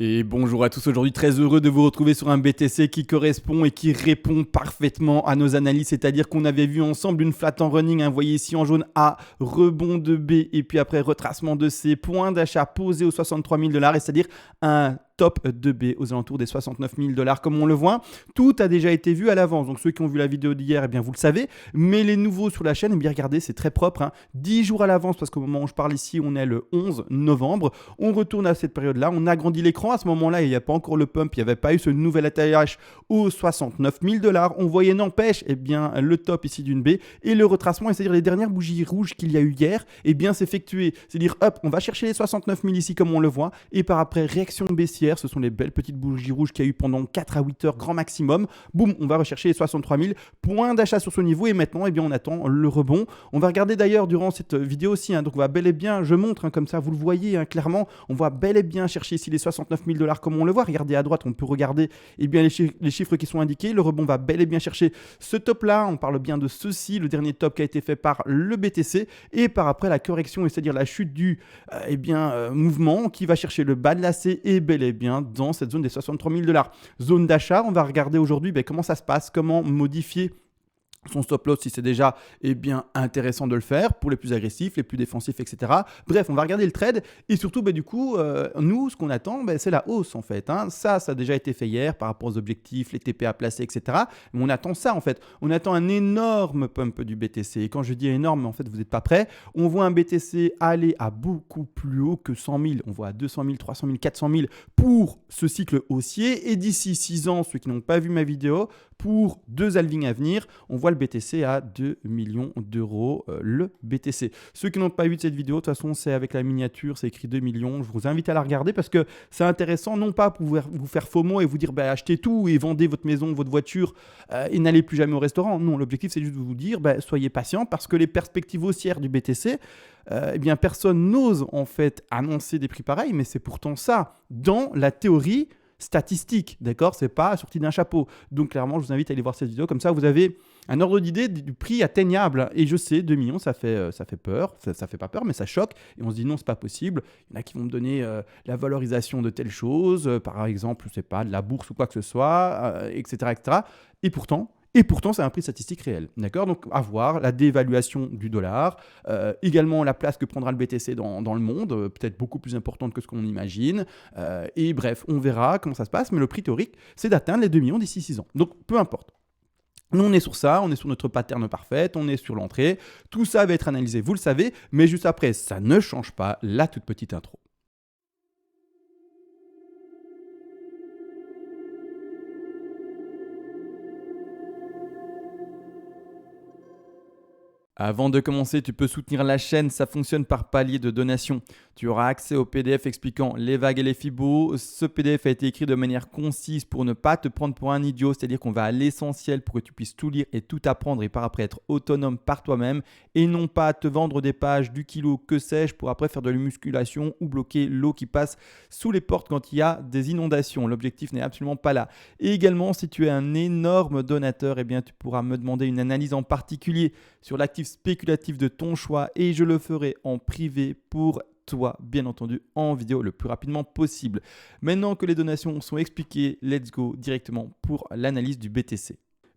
Et bonjour à tous, aujourd'hui très heureux de vous retrouver sur un BTC qui correspond et qui répond parfaitement à nos analyses, c'est-à-dire qu'on avait vu ensemble une flat en running, vous voyez ici en jaune A, rebond de B et puis après retracement de C, point d'achat posé aux 63 000 $, et c'est-à-dire un top de B aux alentours des 69 000 $ comme on le voit. Tout a déjà été vu à l'avance, donc ceux qui ont vu la vidéo d'hier, eh bien vous le savez, mais les nouveaux sur la chaîne, eh bien regardez, c'est très propre, 10 jours à l'avance parce qu'au moment où je parle ici, on est le 11 novembre, on retourne à cette période-là, on agrandit l'écran, à ce moment-là, il n'y a pas encore le pump, il n'y avait pas eu ce nouvel atterrissage aux 69 000 $, on voyait n'empêche, eh bien le top ici d'une B et le retracement, c'est-à-dire les dernières bougies rouges qu'il y a eu hier, eh bien s'effectuer, c'est-à-dire hop, on va chercher les 69 000 ici comme on le voit, et par après réaction baissière, ce sont les belles petites bougies rouges qu'il y a eu pendant 4 à 8 heures grand maximum. Boum, on va rechercher les 63 000 points d'achat sur ce niveau et maintenant, eh bien, on attend le rebond. On va regarder d'ailleurs durant cette vidéo aussi, donc on va bel et bien, je montre comme ça, vous le voyez clairement, on va bel et bien chercher ici les 69 000 $ comme on le voit. Regardez à droite, on peut regarder bien, les chiffres qui sont indiqués. Le rebond va bel et bien chercher ce top-là. On parle bien de ceci, le dernier top qui a été fait par le BTC et par après la correction, c'est-à-dire la chute du mouvement qui va chercher le bas de la C et bel et bien dans cette zone des 63 000 $. Zone d'achat, on va regarder aujourd'hui comment ça se passe, comment modifier son stop loss si c'est déjà intéressant de le faire pour les plus agressifs, les plus défensifs, etc. Bref, on va regarder le trade et surtout du coup, nous, ce qu'on attend, c'est la hausse en fait. Ça a déjà été fait hier par rapport aux objectifs, les TP à placer, etc. Mais on attend ça en fait. On attend un énorme pump du BTC. Et quand je dis énorme, en fait, vous n'êtes pas prêts. On voit un BTC aller à beaucoup plus haut que 100 000. On voit à 200 000, 300 000, 400 000 pour ce cycle haussier. Et d'ici 6 ans, ceux qui n'ont pas vu ma vidéo, pour 2 halvings à venir, on voit le BTC à 2 millions d'euros, le BTC. Ceux qui n'ont pas vu de cette vidéo, de toute façon, c'est avec la miniature, c'est écrit 2 millions. Je vous invite à la regarder parce que c'est intéressant, non pas pour vous faire FOMO et vous dire achetez tout et vendez votre maison, votre voiture et n'allez plus jamais au restaurant. Non, l'objectif, c'est juste de vous dire soyez patient parce que les perspectives haussières du BTC, personne n'ose en fait annoncer des prix pareils, mais c'est pourtant ça, dans la théorie statistique, d'accord? C'est pas sorti d'un chapeau. Donc clairement, je vous invite à aller voir cette vidéo, comme ça vous avez un ordre d'idée du prix atteignable. Et je sais, 2 millions, ça fait peur, ça fait pas peur, mais ça choque. Et on se dit non, c'est pas possible. Il y en a qui vont me donner la valorisation de telle chose, par exemple, je sais pas, de la bourse ou quoi que ce soit, etc., etc. Et pourtant, c'est un prix statistique réel. D'accord? Donc, à voir la dévaluation du dollar, également la place que prendra le BTC dans le monde, peut-être beaucoup plus importante que ce qu'on imagine. Et bref, on verra comment ça se passe, mais le prix théorique, c'est d'atteindre les 2 millions d'ici 6 ans. Donc, peu importe. Nous, on est sur ça, on est sur notre pattern parfaite, on est sur l'entrée. Tout ça va être analysé, vous le savez, mais juste après, ça ne change pas la toute petite intro. Avant de commencer, tu peux soutenir la chaîne, ça fonctionne par palier de donation. Tu auras accès au PDF expliquant les vagues et les fibos. Ce PDF a été écrit de manière concise pour ne pas te prendre pour un idiot, c'est-à-dire qu'on va à l'essentiel pour que tu puisses tout lire et tout apprendre et par après être autonome par toi-même et non pas te vendre des pages du kilo, que sais-je, pour après faire de la musculation ou bloquer l'eau qui passe sous les portes quand il y a des inondations. L'objectif n'est absolument pas là. Et également, si tu es un énorme donateur, tu pourras me demander une analyse en particulier sur l'actif spéculatif de ton choix et je le ferai en privé pour toi, bien entendu, en vidéo le plus rapidement possible. Maintenant que les donations sont expliquées, let's go directement pour l'analyse du BTC.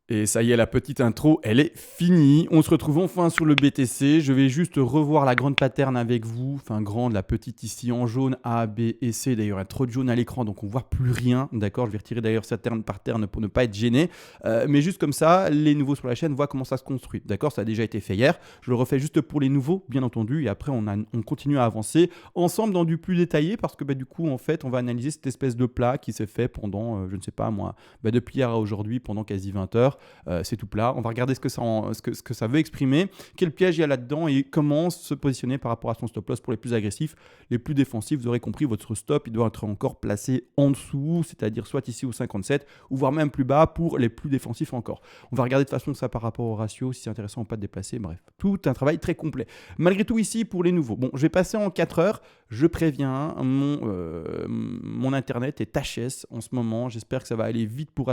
Et ça y est, la petite intro, elle est finie. On se retrouve enfin sur le BTC. Je vais juste revoir la grande pattern avec vous. Enfin, grande, la petite ici en jaune, A, B et C. D'ailleurs, il y a trop de jaune à l'écran, donc on ne voit plus rien. D'accord, je vais retirer d'ailleurs cette terne par terne pour ne pas être gêné. Mais juste comme ça, les nouveaux sur la chaîne voient comment ça se construit. D'accord, ça a déjà été fait hier. Je le refais juste pour les nouveaux, bien entendu. Et après, on continue à avancer ensemble dans du plus détaillé parce que du coup, en fait, on va analyser cette espèce de plat qui s'est fait pendant, je ne sais pas moi, depuis hier à aujourd'hui, pendant quasi 20 heures. C'est tout plat. On va regarder ce que ça veut exprimer, quel piège il y a là-dedans et comment se positionner par rapport à son stop loss pour les plus agressifs. Les plus défensifs, vous aurez compris, votre stop, il doit être encore placé en dessous, c'est-à-dire soit ici au 57 ou voire même plus bas pour les plus défensifs encore. On va regarder de façon ça par rapport au ratio, si c'est intéressant ou pas de déplacer. Bref, tout un travail très complet. Malgré tout ici, pour les nouveaux, je vais passer en 4 heures. Je préviens, mon internet est HS en ce moment. J'espère que ça va aller vite pour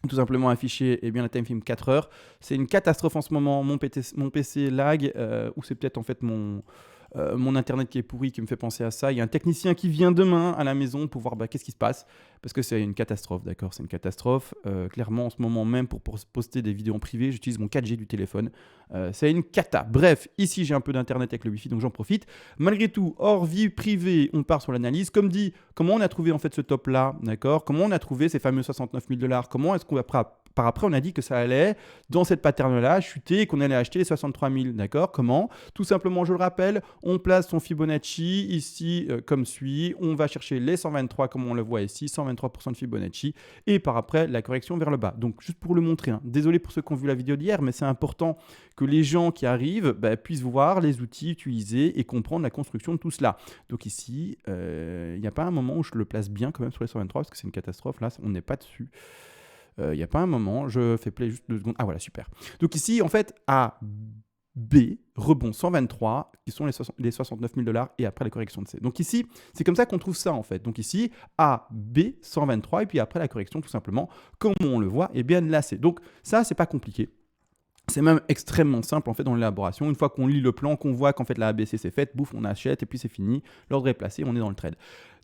tout simplement afficher la time frame 4 heures. C'est une catastrophe en ce moment, mon PC lag, ou c'est peut-être en fait mon internet qui est pourri qui me fait penser à ça. Il y a un technicien qui vient demain à la maison pour voir qu'est-ce qui se passe, parce que c'est une catastrophe, d'accord, c'est une catastrophe. Clairement, en ce moment même, pour poster des vidéos en privé, j'utilise mon 4G du téléphone. C'est une cata. Bref, ici j'ai un peu d'internet avec le Wi-Fi, donc j'en profite. Malgré tout, hors vie privée, on part sur l'analyse. Comme dit, comment on a trouvé en fait ce top-là, d'accord? Comment on a trouvé ces fameux 69 000 $? Comment est-ce qu'on va par après, on a dit que ça allait, dans cette pattern-là, chuter et qu'on allait acheter les 63 000, d'accord? Comment? Tout simplement, je le rappelle, on place son Fibonacci ici comme suit. On va chercher les 123, comme on le voit ici, 123% de Fibonacci, et par après, la correction vers le bas. Donc, juste pour le montrer, hein. Désolé pour ceux qui ont vu la vidéo d'hier, mais c'est important que les gens qui arrivent puissent voir les outils utilisés et comprendre la construction de tout cela. Donc ici, il n'y a pas un moment où je le place bien quand même sur les 123, parce que c'est une catastrophe. Là, on n'est pas dessus. Il n'y a pas un moment, je fais play juste 2 secondes. Ah voilà, super. Donc ici, en fait, A, B, rebond 123, qui sont les 69 000 $ et après la correction de C. Donc ici, c'est comme ça qu'on trouve ça en fait. Donc ici, A, B, 123 et puis après la correction tout simplement, comme on le voit, et bien là C. Donc ça, c'est pas compliqué. C'est même extrêmement simple en fait dans l'élaboration. Une fois qu'on lit le plan, qu'on voit qu'en fait la ABC c'est faite, bouf, on achète et puis c'est fini. L'ordre est placé, on est dans le trade.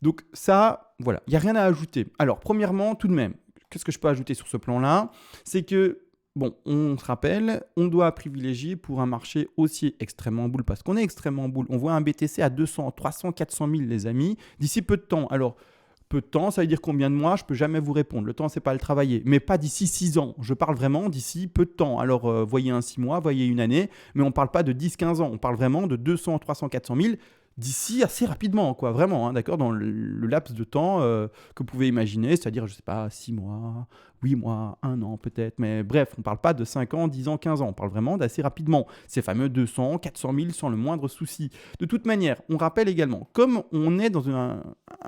Donc ça, voilà, il n'y a rien à ajouter. Alors premièrement, tout de même, qu'est-ce que je peux ajouter sur ce plan-là? C'est que, bon, on se rappelle, on doit privilégier pour un marché haussier extrêmement en boule, parce qu'on est extrêmement en boule. On voit un BTC à 200, 300, 400 000, les amis, d'ici peu de temps. Alors, peu de temps, ça veut dire combien de mois? Je ne peux jamais vous répondre. Le temps, c'est pas le travailler. Mais pas d'ici 6 ans. Je parle vraiment d'ici peu de temps. Alors, voyez un 6 mois, voyez une année, mais on ne parle pas de 10-15 ans. On parle vraiment de 200, 300, 400 000 d'ici assez rapidement, quoi, vraiment, hein, d'accord, dans le laps de temps que vous pouvez imaginer, c'est-à-dire, je sais pas, 6 mois, 8 mois, 1 an peut-être, mais bref, on ne parle pas de 5 ans, 10 ans, 15 ans, on parle vraiment d'assez rapidement, ces fameux 200, 400 000 sans le moindre souci. De toute manière, on rappelle également, comme on est dans un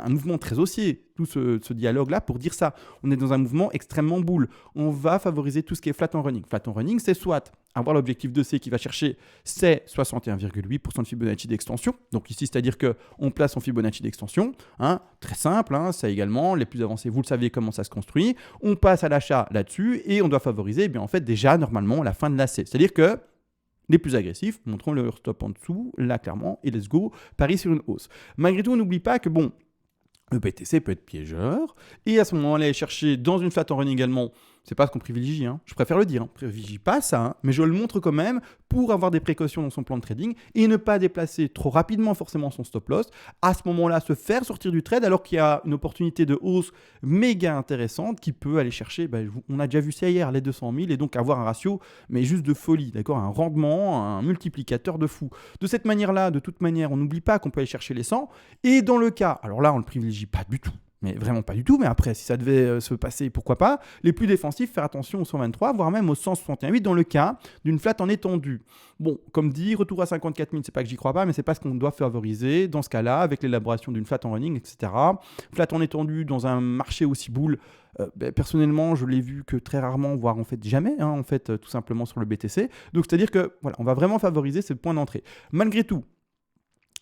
mouvement très haussier, tout ce dialogue-là pour dire ça, on est dans un mouvement extrêmement boule, on va favoriser tout ce qui est flat en running. Flat en running, c'est soit avoir l'objectif de C qui va chercher c'est 61,8% de Fibonacci d'extension. Donc ici, c'est-à-dire qu'on place son Fibonacci d'extension. Hein, très simple, hein, ça également, les plus avancés, vous le savez comment ça se construit. On passe à l'achat là-dessus et on doit favoriser en fait déjà normalement la fin de la C. C'est-à-dire que les plus agressifs montrons leur stop en dessous, là clairement, et let's go, paris sur une hausse. Malgré tout, on n'oublie pas que bon, le BTC peut être piégeur, et à ce moment-là, aller chercher dans une flat en running également, c'est pas ce qu'on privilégie, hein. Je préfère le dire, hein. Privilégie pas ça, hein. Mais je le montre quand même pour avoir des précautions dans son plan de trading et ne pas déplacer trop rapidement forcément son stop loss. À ce moment-là, se faire sortir du trade alors qu'il y a une opportunité de hausse méga intéressante qui peut aller chercher, on a déjà vu ça hier, les 200 000 et donc avoir un ratio, mais juste de folie, d'accord, un rendement, un multiplicateur de fou. De cette manière-là, de toute manière, on n'oublie pas qu'on peut aller chercher les 100 et dans le cas, alors là, on ne le privilégie pas du tout. Mais vraiment pas du tout, mais après, si ça devait se passer, pourquoi pas. Les plus défensifs, faire attention au 123, voire même au 161,8 dans le cas d'une flat en étendue. Bon, comme dit, retour à 54 000, c'est pas que j'y crois pas, mais c'est pas ce qu'on doit favoriser dans ce cas-là, avec l'élaboration d'une flat en running, etc. Flat en étendue dans un marché aussi boule, personnellement, je l'ai vu que très rarement, voire en fait jamais, hein, en fait, tout simplement sur le BTC. Donc, c'est-à-dire que, voilà, on va vraiment favoriser ce point d'entrée. Malgré tout,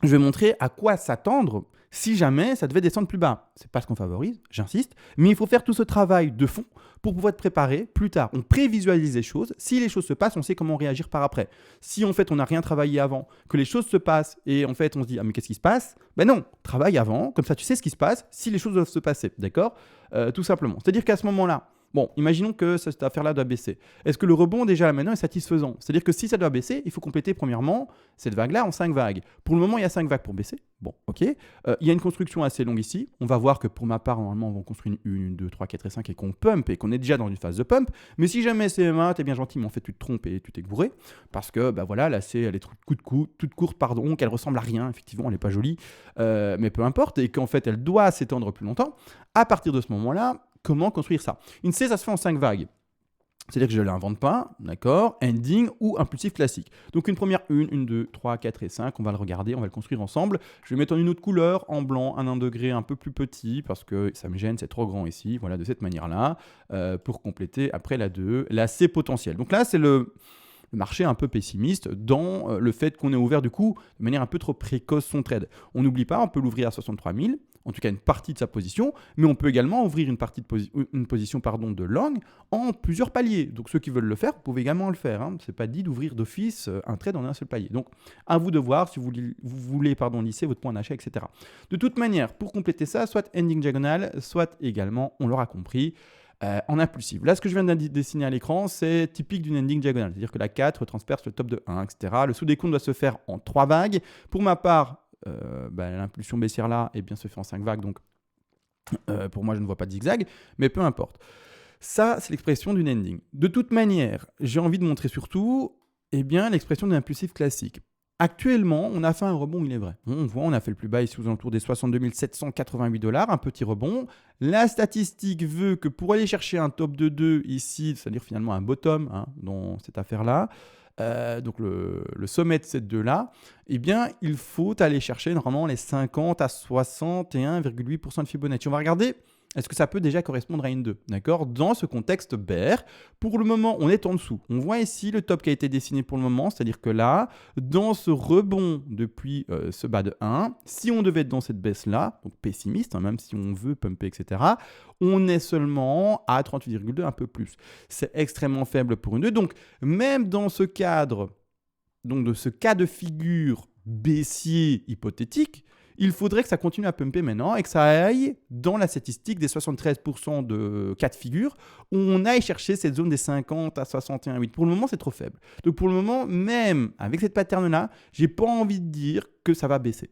je vais montrer à quoi s'attendre si jamais ça devait descendre plus bas. C'est pas ce qu'on favorise, j'insiste, mais il faut faire tout ce travail de fond pour pouvoir être préparé plus tard. On prévisualise les choses. Si les choses se passent, on sait comment réagir par après. Si en fait on n'a rien travaillé avant, que les choses se passent et en fait on se dit ah mais qu'est-ce qui se passe? Ben non, travaille avant, comme ça tu sais ce qui se passe si les choses doivent se passer, d'accord? Tout simplement. C'est-à-dire qu'à ce moment-là, bon, imaginons que cette affaire-là doit baisser. Est-ce que le rebond déjà là maintenant est satisfaisant? C'est-à-dire que si ça doit baisser, il faut compléter premièrement cette vague-là en 5 vagues. Pour le moment, il y a 5 vagues pour baisser. Bon, ok. Il y a une construction assez longue ici. On va voir que pour ma part, normalement, on va construire une, 2, 3, 4 et 5 et qu'on pump et qu'on est déjà dans une phase de pump. Mais si jamais CM1, t'es bien gentil, mais en fait, tu te trompes et tu t'es gouré. Parce que, voilà, là, elle est toute courte, pardon, qu'elle ressemble à rien. Effectivement, elle n'est pas jolie. Mais peu importe. Et qu'en fait, elle doit s'étendre plus longtemps. À partir de ce moment-là, comment construire ça? Une C, ça se fait en 5 vagues. C'est-à-dire que je ne l'invente pas, d'accord? Ending ou impulsif classique. Donc une première 1, 2, 3, 4 et 5, on va le regarder, on va le construire ensemble. Je vais mettre en une autre couleur, en blanc, un 1 degré un peu plus petit, parce que ça me gêne, c'est trop grand ici. Voilà, de cette manière-là, pour compléter après la 2, la C potentielle. Donc là, c'est le le marché est un peu pessimiste dans le fait qu'on ait ouvert du coup de manière un peu trop précoce son trade. On n'oublie pas, on peut l'ouvrir à 63 000, en tout cas une partie de sa position, mais on peut également ouvrir une position de long en plusieurs paliers. Donc ceux qui veulent le faire, vous pouvez également le faire. Hein. Ce n'est pas dit d'ouvrir d'office un trade en un seul palier. Donc à vous de voir si vous voulez lisser votre point d'achat, etc. De toute manière, pour compléter ça, soit ending diagonale, soit également, on l'aura compris, en impulsive. Là, ce que je viens de dessiner à l'écran, c'est typique d'une ending diagonale. C'est-à-dire que la 4 transperce le top de 1, etc. Le sous-décompte doit se faire en 3 vagues. Pour ma part, l'impulsion baissière là se fait en 5 vagues. Donc, pour moi, je ne vois pas de zigzag. Mais peu importe. Ça, c'est l'expression d'une ending. De toute manière, j'ai envie de montrer surtout l'expression d'une impulsive classique. Actuellement, on a fait un rebond, il est vrai. On voit, on a fait le plus bas ici aux alentours des 62 788 $, un petit rebond. La statistique veut que pour aller chercher un top de 2 ici, c'est-à-dire finalement un bottom dans cette affaire-là, donc le sommet de cette 2-là, il faut aller chercher normalement les 50 à 61,8% de Fibonacci. On va regarder. Est-ce que ça peut déjà correspondre à une 2 ? D'accord ? Dans ce contexte bear, pour le moment, on est en dessous. On voit ici le top qui a été dessiné pour le moment, c'est-à-dire que là, dans ce rebond depuis ce bas de 1, si on devait être dans cette baisse-là, donc pessimiste, même si on veut pumper, etc., on est seulement à 38,2, un peu plus. C'est extrêmement faible pour une 2. Donc, même dans ce cadre, de ce cas de figure baissier hypothétique, il faudrait que ça continue à pumper maintenant et que ça aille dans la statistique des 73% de cas de figure où on aille chercher cette zone des 50 à 61,8. Pour le moment, c'est trop faible. Donc pour le moment, même avec cette pattern-là, j'ai pas envie de dire que ça va baisser.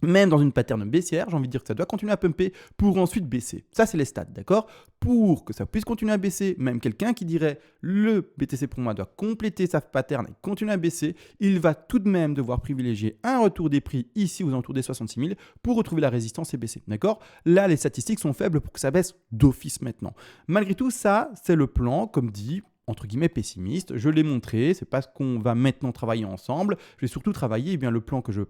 Même dans une pattern baissière, j'ai envie de dire que ça doit continuer à pumper pour ensuite baisser. Ça, c'est les stats, d'accord ? Pour que ça puisse continuer à baisser, même quelqu'un qui dirait le BTC pour moi doit compléter sa pattern et continuer à baisser, il va tout de même devoir privilégier un retour des prix ici aux alentours des 66 000 pour retrouver la résistance et baisser, d'accord ? Là, les statistiques sont faibles pour que ça baisse d'office maintenant. Malgré tout, ça, c'est le plan, comme dit, entre guillemets pessimiste, je l'ai montré, c'est pas ce qu'on va maintenant travailler ensemble. Je vais surtout travailler le plan que je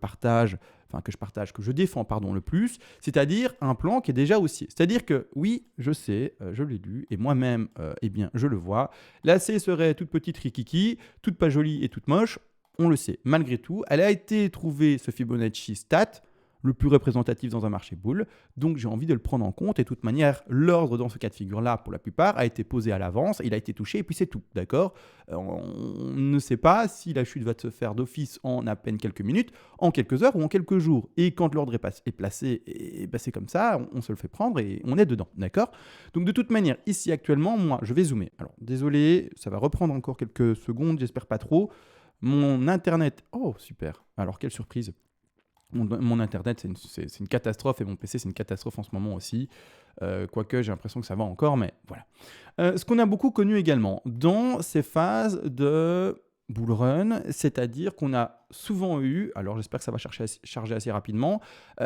défends le plus, c'est-à-dire un plan qui est déjà haussier. C'est-à-dire que oui, je sais, je l'ai lu et moi-même, je le vois. La C serait toute petite rikiki, toute pas jolie et toute moche. On le sait. Malgré tout, elle a été trouvée ce Fibonacci stat le plus représentatif dans un marché bull. Donc, j'ai envie de le prendre en compte. Et de toute manière, l'ordre dans ce cas de figure-là, pour la plupart, a été posé à l'avance. Il a été touché et puis c'est tout. D'accord ? On ne sait pas si la chute va se faire d'office en à peine quelques minutes, en quelques heures ou en quelques jours. Et quand l'ordre est placé, c'est comme ça, on se le fait prendre et on est dedans. D'accord ? Donc, de toute manière, ici, actuellement, moi, je vais zoomer. Alors, désolé, ça va reprendre encore quelques secondes. J'espère pas trop. Mon Internet... Oh, super. Alors, quelle surprise. Mon Internet, c'est une catastrophe et mon PC, c'est une catastrophe en ce moment aussi. Quoique, j'ai l'impression que ça va encore, mais voilà. Ce qu'on a beaucoup connu également dans ces phases de bull run, c'est-à-dire qu'on a souvent eu, alors j'espère que ça va charger assez rapidement,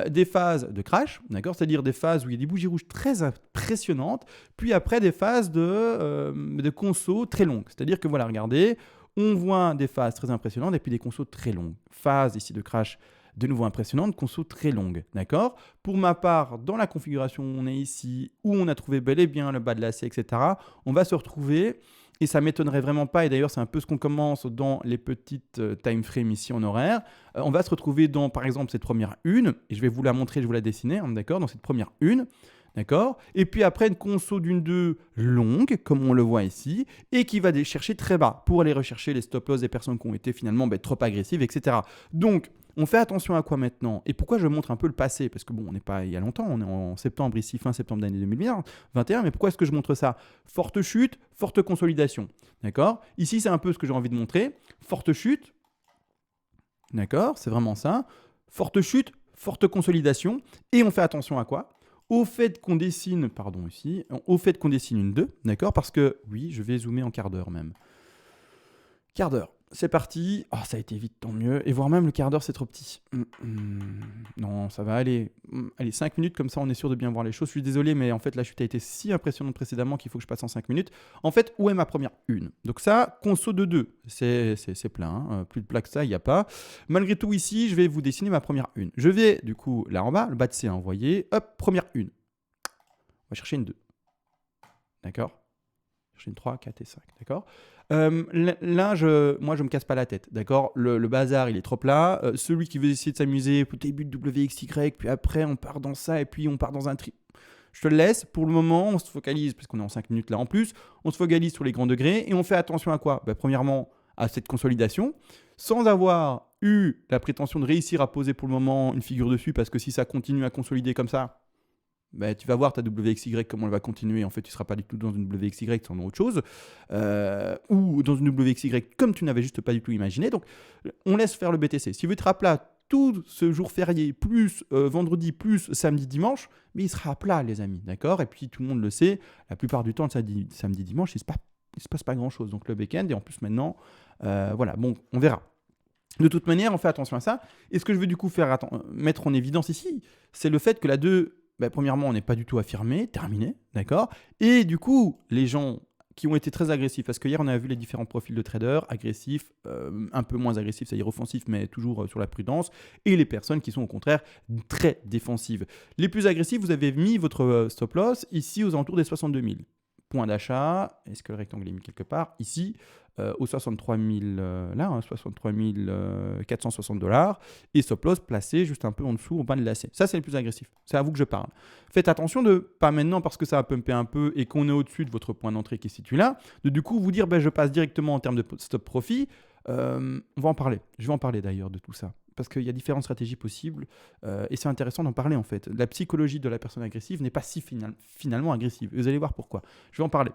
des phases de crash, d'accord ? C'est-à-dire des phases où il y a des bougies rouges très impressionnantes, puis après des phases de conso très longues. C'est-à-dire que voilà, regardez, on voit des phases très impressionnantes et puis des consos très longues. Phase ici de crash de nouveau impressionnante, conso très longue, d'accord ? Pour ma part, dans la configuration où on est ici, où on a trouvé bel et bien le bas de la C, etc., on va se retrouver, et ça ne m'étonnerait vraiment pas, et d'ailleurs c'est un peu ce qu'on commence dans les petites time frames ici en horaire, on va se retrouver dans, par exemple, cette première une, et je vais vous la montrer, je vais vous la dessiner, d'accord ? Dans cette première une, d'accord ? Et puis après, une conso d'une 2 longue, comme on le voit ici, et qui va chercher très bas pour aller rechercher les stop-loss des personnes qui ont été finalement trop agressives, etc. Donc, on fait attention à quoi maintenant ? Et pourquoi je montre un peu le passé ? Parce que bon, on n'est pas il y a longtemps, on est en septembre ici, fin septembre d'année 2021, mais pourquoi est-ce que je montre ça ? Forte chute, forte consolidation, d'accord ? Ici, c'est un peu ce que j'ai envie de montrer. Forte chute, d'accord ? C'est vraiment ça. Forte chute, forte consolidation, et on fait attention à quoi ? Au fait qu'on dessine, une 2, d'accord ? Parce que, oui, je vais zoomer en quart d'heure même. Quart d'heure, c'est parti. Oh, ça a été vite, tant mieux. Et voire même le quart d'heure, c'est trop petit. Non, ça va aller. Allez, 5 minutes, comme ça on est sûr de bien voir les choses. Je suis désolé, mais en fait, la chute a été si impressionnante précédemment qu'il faut que je passe en 5 minutes. En fait, où est ma première une ? Donc ça, conso de 2, c'est plein. Hein. Plus de plat que ça, il n'y a pas. Malgré tout, ici, je vais vous dessiner ma première une. Je vais, du coup, là en bas, le bas de C, vous voyez. Hop, première une. On va chercher une 2. D'accord ? chercher une 3, 4 et 5, d'accord. Là, moi, je me casse pas la tête, d'accord. Le bazar, il est trop plat. Celui qui veut essayer de s'amuser, début de WXY, puis après, on part dans ça, et puis on part dans un tri. Je te le laisse. Pour le moment, on se focalise, parce qu'on est en 5 minutes là en plus, on se focalise sur les grands degrés, et on fait attention à quoi? Premièrement, à cette consolidation, sans avoir eu la prétention de réussir à poser pour le moment une figure dessus, parce que si ça continue à consolider comme ça, tu vas voir ta WXY comment elle va continuer. En fait, tu ne seras pas du tout dans une WXY, c'est dans autre chose. Ou dans une WXY comme tu n'avais juste pas du tout imaginé. Donc, on laisse faire le BTC. Si vous êtes à plat tout ce jour férié, plus vendredi, plus samedi, dimanche, mais il sera à plat, les amis. D'accord? Et puis, tout le monde le sait, la plupart du temps, le samedi, dimanche, il ne se passe pas grand-chose. Donc, le week-end, et en plus, maintenant, voilà, bon, on verra. De toute manière, on fait attention à ça. Et ce que je veux du coup mettre en évidence ici, c'est le fait que la 2... premièrement, on n'est pas du tout affirmé, terminé, d'accord. Et du coup, les gens qui ont été très agressifs, parce qu'hier, on a vu les différents profils de traders, agressifs, un peu moins agressifs, c'est-à-dire offensifs, mais toujours sur la prudence, et les personnes qui sont au contraire très défensives. Les plus agressifs, vous avez mis votre stop loss ici aux alentours des 62 000. Point d'achat, est-ce que le rectangle est mis quelque part? Ici, aux 63 000, 63 460 $, et stop loss placé juste un peu en dessous au bas de lacet. Ça, c'est le plus agressif. C'est à vous que je parle. Faites attention de, pas maintenant parce que ça va pumper un peu et qu'on est au-dessus de votre point d'entrée qui est situé là, de du coup vous dire, je passe directement en termes de stop profit. On va en parler. Je vais en parler d'ailleurs de tout ça. Parce qu'il y a différentes stratégies possibles et c'est intéressant d'en parler en fait. La psychologie de la personne agressive n'est pas si finalement agressive. Vous allez voir pourquoi. Je vais en parler.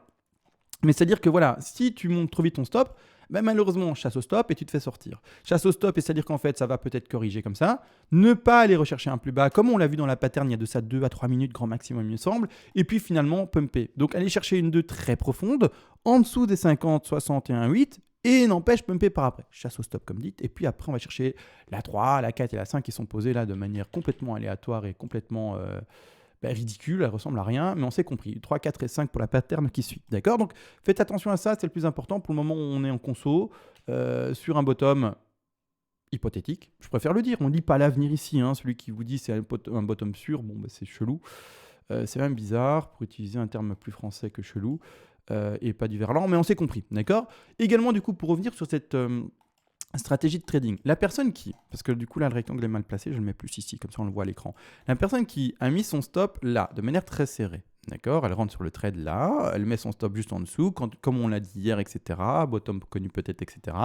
Mais c'est-à-dire que voilà, si tu montes trop vite ton stop, malheureusement, chasse au stop et tu te fais sortir. Chasse au stop, et c'est-à-dire qu'en fait, ça va peut-être corriger comme ça. Ne pas aller rechercher un plus bas, comme on l'a vu dans la pattern, il y a de ça 2 à 3 minutes, grand maximum, il me semble. Et puis finalement, pumper. Donc aller chercher une 2 très profonde, en dessous des 50, 60 et 1,8. Et n'empêche, pumper par après. Chasse au stop, comme dit. Et puis après, on va chercher la 3, la 4 et la 5 qui sont posées là de manière complètement aléatoire et complètement ridicule. Elle ressemble à rien, mais on s'est compris. 3, 4 et 5 pour la pattern qui suit. D'accord? Donc, faites attention à ça, c'est le plus important. Pour le moment, on est en conso sur un bottom hypothétique. Je préfère le dire. On ne lit pas l'avenir ici. Celui qui vous dit c'est un bottom sûr, c'est chelou. C'est même bizarre pour utiliser un terme plus français que chelou. Et pas du verlan, mais on s'est compris, d'accord? Également, du coup, pour revenir sur cette stratégie de trading, la personne qui, parce que du coup là le rectangle est mal placé, je le mets plus ici, comme ça on le voit à l'écran, la personne qui a mis son stop là, de manière très serrée, d'accord? Elle rentre sur le trade là, elle met son stop juste en dessous, comme on l'a dit hier, etc. Bottom connu peut-être, etc.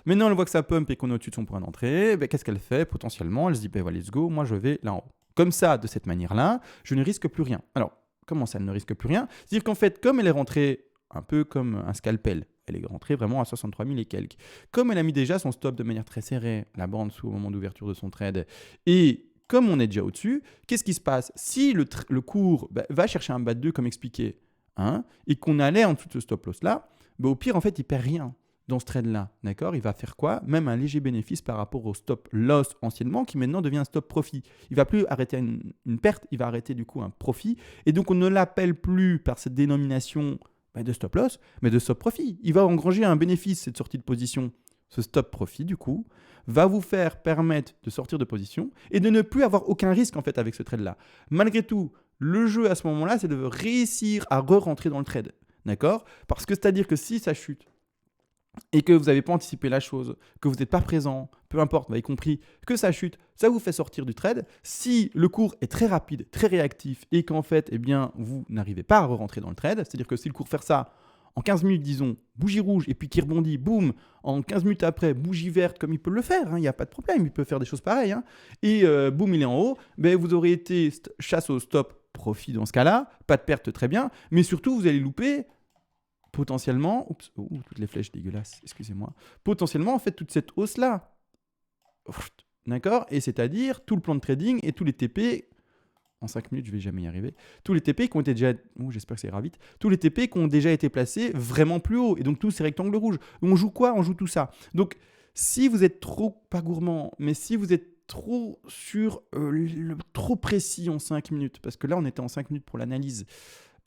Maintenant elle voit que ça pump et qu'on est au-dessus de son point d'entrée, qu'est-ce qu'elle fait? Potentiellement, elle se dit, voilà, let's go, moi je vais là en haut. Comme ça, de cette manière-là, je ne risque plus rien. Alors, comment ça, elle ne risque plus rien? C'est-à-dire qu'en fait, comme elle est rentrée un peu comme un scalpel, elle est rentrée vraiment à 63 000 et quelques. Comme elle a mis déjà son stop de manière très serrée, la bande sous au moment d'ouverture de son trade, et comme on est déjà au-dessus, qu'est-ce qui se passe? Si le cours va chercher un bas de 2 comme expliqué, et qu'on allait en dessous de ce stop loss là, au pire en fait il perd rien dans ce trade là, d'accord? Il va faire quoi? Même un léger bénéfice par rapport au stop loss anciennement qui maintenant devient un stop profit. Il va plus arrêter une perte, il va arrêter du coup un profit, et donc on ne l'appelle plus par cette dénomination de stop loss, mais de stop profit. Il va engranger un bénéfice, cette sortie de position. Ce stop profit, du coup, va vous faire permettre de sortir de position et de ne plus avoir aucun risque, en fait, avec ce trade-là. Malgré tout, le jeu, à ce moment-là, c'est de réussir à re-rentrer dans le trade. D'accord? Parce que c'est-à-dire que si ça chute, et que vous n'avez pas anticipé la chose, que vous n'êtes pas présent, peu importe, vous avez compris que ça chute, ça vous fait sortir du trade. Si le cours est très rapide, très réactif, et qu'en fait, vous n'arrivez pas à re-rentrer dans le trade, c'est-à-dire que si le cours fait ça en 15 minutes, disons, bougie rouge, et puis qui rebondit, boum, en 15 minutes après, bougie verte, comme il peut le faire, il n'y a pas de problème, il peut faire des choses pareilles, et boum, il est en haut, vous aurez été chasse au stop profit dans ce cas-là, pas de perte, très bien, mais surtout, vous allez louper potentiellement, toutes les flèches dégueulasses, excusez-moi, potentiellement en fait toute cette hausse-là. D'accord? Et c'est-à-dire tout le plan de trading et tous les TP, en 5 minutes je vais jamais y arriver, tous les TP qui ont été déjà, j'espère que ça ira vite, tous les TP qui ont déjà été placés vraiment plus haut, et donc tous ces rectangles rouges. On joue quoi? On joue tout ça. Donc si vous êtes trop, pas gourmand, mais si vous êtes trop sur trop précis en 5 minutes, parce que là on était en 5 minutes pour l'analyse,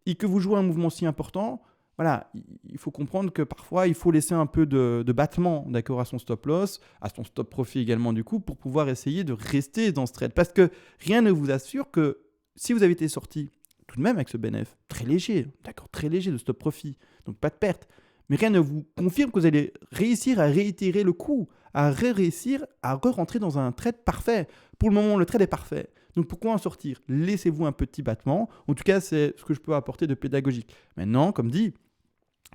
et que vous jouez un mouvement si important, voilà, il faut comprendre que parfois, il faut laisser un peu de battement, d'accord, à son stop loss, à son stop profit également du coup, pour pouvoir essayer de rester dans ce trade. Parce que rien ne vous assure que si vous avez été sorti tout de même avec ce bénéfice. Très léger, d'accord, très léger de stop profit, donc pas de perte. Mais rien ne vous confirme que vous allez réussir à réitérer le coup, à réussir à re-rentrer dans un trade parfait. Pour le moment, le trade est parfait. Donc pourquoi en sortir? Laissez-vous un petit battement. En tout cas, c'est ce que je peux apporter de pédagogique. Maintenant, comme dit,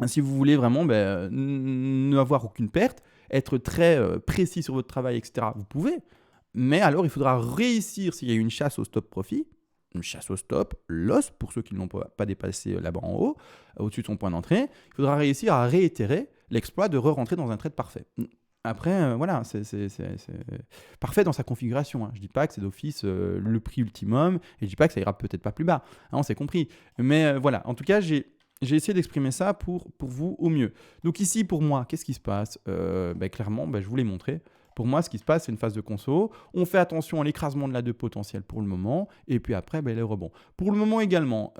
si vous voulez vraiment n'avoir aucune perte, être très précis sur votre travail, etc., vous pouvez. Mais alors, il faudra réussir, s'il y a une chasse au stop profit, une chasse au stop, loss, pour ceux qui ne l'ont pas dépassé là-bas en haut, au-dessus de son point d'entrée, il faudra réussir à réitérer l'exploit de re-rentrer dans un trade parfait. Après, voilà, c'est parfait dans sa configuration. Je ne dis pas que c'est d'office le prix ultimum, et je ne dis pas que ça ira peut-être pas plus bas. On s'est compris. Mais voilà, en tout cas, j'ai essayé d'exprimer ça pour vous au mieux. Donc ici, pour moi, qu'est-ce qui se passe? Clairement, je vous l'ai montré. Pour moi, ce qui se passe, c'est une phase de conso. On fait attention à l'écrasement de la 2 potentielle pour le moment. Et puis après, le rebond. Pour le moment également,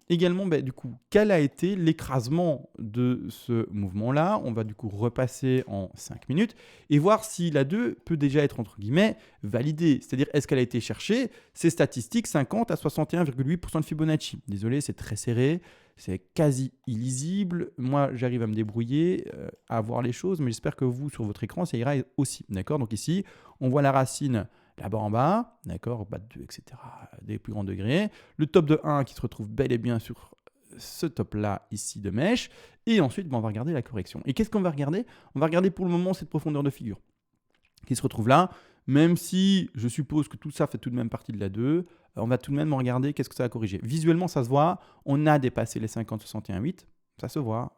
du coup, quel a été l'écrasement de ce mouvement-là? On va du coup repasser en 5 minutes et voir si la 2 peut déjà être, entre guillemets, validée. C'est-à-dire, est-ce qu'elle a été cherchée? Ces statistiques, 50 à 61,8% de Fibonacci. Désolé, c'est très serré. C'est quasi illisible. Moi, j'arrive à me débrouiller, à voir les choses, mais j'espère que vous, sur votre écran, ça ira aussi. D'accord? Donc ici, on voit la racine là-bas en bas, d'accord, bas de 2, etc., des plus grands degrés. Le top de 1 qui se retrouve bel et bien sur ce top-là ici de mèche. Et ensuite, on va regarder la correction. Et qu'est-ce qu'on va regarder? On va regarder pour le moment cette profondeur de figure qui se retrouve là. Même si je suppose que tout ça fait tout de même partie de la 2, on va tout de même regarder qu'est-ce que ça a corrigé. Visuellement, ça se voit, on a dépassé les 50-61,8, ça se voit,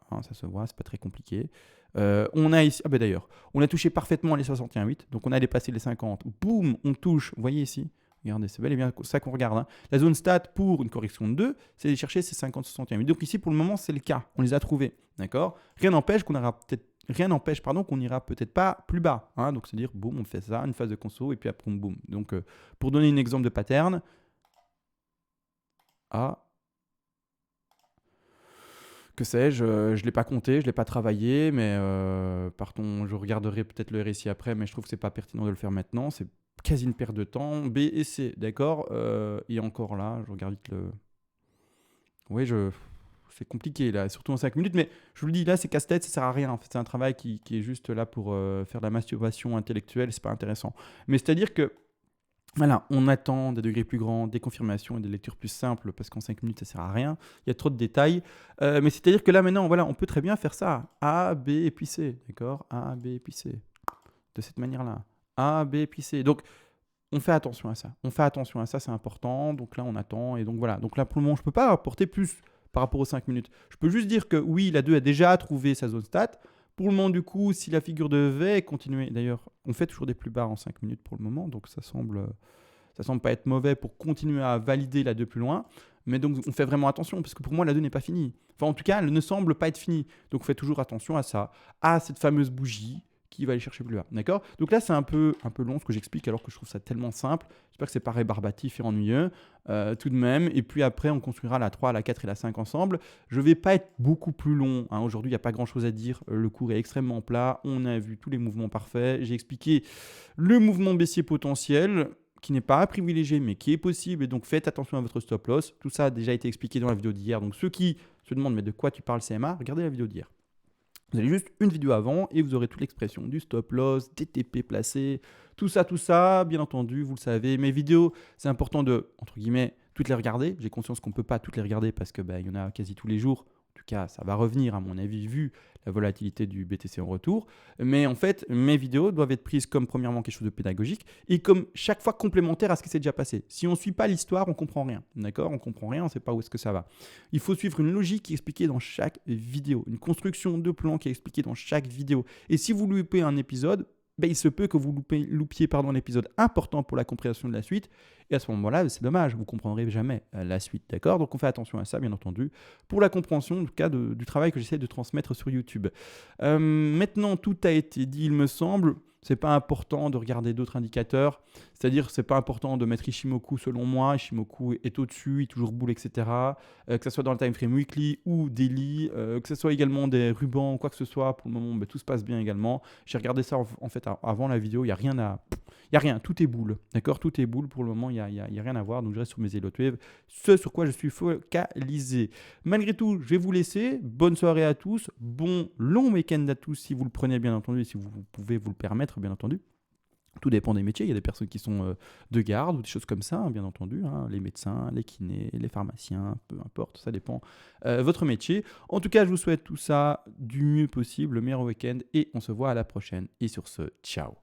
c'est pas très compliqué. On a ici, d'ailleurs, on a touché parfaitement les 61,8, donc on a dépassé les 50, boum, on touche, vous voyez ici, regardez, c'est bel et bien ça qu'on regarde. La zone stat pour une correction de 2, c'est de chercher ces 50-61,8. Donc ici, pour le moment, c'est le cas, on les a trouvés, d'accord? Rien n'empêche qu'on n'ira peut-être pas plus bas. Donc, c'est-à-dire, boum, on fait ça, une phase de conso, et puis après, boum. Donc, pour donner un exemple de pattern, que sais-je, je ne l'ai pas compté, je ne l'ai pas travaillé, mais pardon, je regarderai peut-être le RSI après, mais je trouve que ce n'est pas pertinent de le faire maintenant. C'est quasi une perte de temps. B et C, d'accord. Et encore là, je regarde vite le... Oui, c'est compliqué là, surtout en 5 minutes, mais je vous le dis, là c'est casse-tête, ça sert à rien. En fait, c'est un travail qui est juste là pour faire de la masturbation intellectuelle, c'est pas intéressant. Mais c'est-à-dire que, voilà, on attend des degrés plus grands, des confirmations et des lectures plus simples, parce qu'en 5 minutes ça sert à rien, il y a trop de détails. Mais c'est-à-dire que là maintenant, voilà, on peut très bien faire ça, A, B et puis C, d'accord? A, B et puis C, de cette manière-là, A, B et puis C. Donc, on fait attention à ça, c'est important. Donc là, on attend. Et donc voilà. Donc là, pour le moment, je ne peux pas apporter plus par rapport aux 5 minutes. Je peux juste dire que oui, la 2 a déjà trouvé sa zone stat. Pour le moment, du coup, si la figure devait continuer, d'ailleurs, on fait toujours des plus bas en 5 minutes pour le moment. Donc ça semble pas être mauvais pour continuer à valider la 2 plus loin. Mais donc, on fait vraiment attention parce que pour moi, la 2 n'est pas finie. Enfin, en tout cas, elle ne semble pas être finie. Donc, on fait toujours attention à ça, à cette fameuse bougie qui va aller chercher plus bas, d'accord? Donc là, c'est un peu long ce que j'explique alors que je trouve ça tellement simple. J'espère que c'est pas rébarbatif et ennuyeux tout de même. Et puis après, on construira la 3, la 4 et la 5 ensemble. Je ne vais pas être beaucoup plus long. Aujourd'hui, il n'y a pas grand-chose à dire. Le cours est extrêmement plat. On a vu tous les mouvements parfaits. J'ai expliqué le mouvement baissier potentiel qui n'est pas à privilégier, mais qui est possible. Et donc, faites attention à votre stop loss. Tout ça a déjà été expliqué dans la vidéo d'hier. Donc, ceux qui se demandent mais de quoi tu parles CMA, regardez la vidéo d'hier. Vous avez juste une vidéo avant et vous aurez toute l'expression du stop loss, des TP placés, tout ça, bien entendu, vous le savez. Mes vidéos, c'est important de, entre guillemets, toutes les regarder. J'ai conscience qu'on ne peut pas toutes les regarder parce que il y en a quasi tous les jours. En tout cas, ça va revenir à mon avis vu la volatilité du BTC en retour. Mais en fait, mes vidéos doivent être prises comme premièrement quelque chose de pédagogique et comme chaque fois complémentaire à ce qui s'est déjà passé. Si on ne suit pas l'histoire, on ne comprend rien. D'accord? On ne comprend rien, on ne sait pas où est-ce que ça va. Il faut suivre une logique qui est expliquée dans chaque vidéo, une construction de plan qui est expliquée dans chaque vidéo. Et si vous loupez un épisode, il se peut que vous loupiez un épisode important pour la compréhension de la suite. Et à ce moment-là, c'est dommage, vous ne comprendrez jamais la suite. D'accord? Donc, on fait attention à ça, bien entendu, pour la compréhension du travail que j'essaie de transmettre sur YouTube. Maintenant, tout a été dit, il me semble. c'est pas important de regarder d'autres indicateurs. C'est-à-dire, c'est pas important de mettre Ishimoku selon moi. Ishimoku est au-dessus, il toujours boule, etc. Que ce soit dans le time frame weekly ou daily, que ce soit également des rubans ou quoi que ce soit. Pour le moment, tout se passe bien également. J'ai regardé ça en fait avant la vidéo. Il n'y a rien à. Il n'y a rien, tout est boule. D'accord, tout est boule pour le moment, il n'y a rien à voir. Donc je reste sur mes Elliott Wave, ce sur quoi je suis focalisé. Malgré tout, je vais vous laisser. Bonne soirée à tous. Bon long week-end à tous si vous le prenez, bien entendu, et si vous pouvez vous le permettre, bien entendu. Tout dépend des métiers. Il y a des personnes qui sont de garde ou des choses comme ça, hein, bien entendu. Hein, les médecins, les kinés, les pharmaciens, peu importe, ça dépend votre métier. En tout cas, je vous souhaite tout ça du mieux possible, le meilleur week-end et on se voit à la prochaine. Et sur ce, ciao.